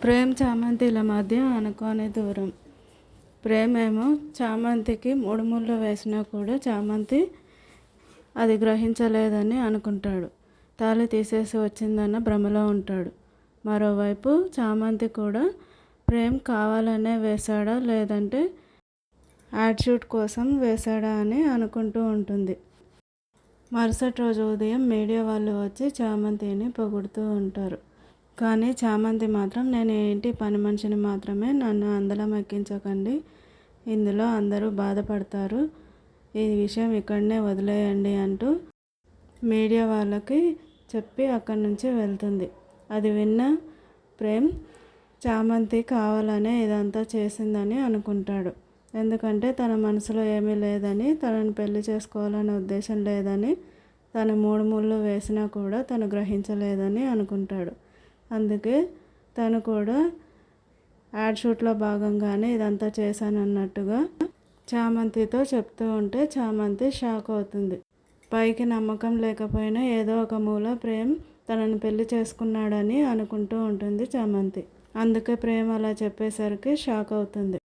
ప్రేమ్ చామంతిల మధ్య అనుకోని దూరం. ప్రేమేమో చామంతికి 3 ముళ్ళు వేసినా కూడా చామంతి అది గ్రహించలేదని అనుకుంటాడు. తాళి తీసేసి వచ్చిందన్న భ్రమలో ఉంటాడు. మరోవైపు చామంతి కూడా ప్రేమ్ కావాలనే వేశాడా లేదంటే యాడ్షూట్ కోసం వేశాడా అని అనుకుంటూ ఉంటుంది. మరుసటి రోజు ఉదయం మీడియా వాళ్ళు వచ్చి చామంతిని పొగుడుతూ ఉంటారు. కానీ చామంతి మాత్రం నేను ఈ ఇంటి పని మనిషిని మాత్రమే, నన్ను అందలం ఎక్కించకండి, ఇందులో అందరూ బాధపడతారు, ఈ విషయం ఇక్కడనే వదిలేయండి అంటూ మీడియా వాళ్ళకి చెప్పి అక్కడి నుంచి వెళ్తుంది. అది విన్న ప్రేమ్ చామంతి కావాలనే ఇదంతా చేసిందని అనుకుంటాడు. ఎందుకంటే తన మనసులో ఏమీ లేదని, తనని పెళ్లి చేసుకోవాలనే ఉద్దేశం లేదని, తను 3 ముళ్ళు వేసినా కూడా తను గ్రహించలేదని అనుకుంటాడు. అందుకే తను కూడా యాడ్షూట్లో భాగంగానే ఇదంతా చేశానన్నట్టుగా చామంతితో చెప్తూ ఉంటే చామంతి షాక్ అవుతుంది. పైకి నమ్మకం లేకపోయినా ఏదో ఒక మూల ప్రేమ్ తనని పెళ్లి చేసుకున్నాడని అనుకుంటూ ఉంటుంది చామంతి. అందుకే ప్రేమ్ అలా చెప్పేసరికి షాక్ అవుతుంది.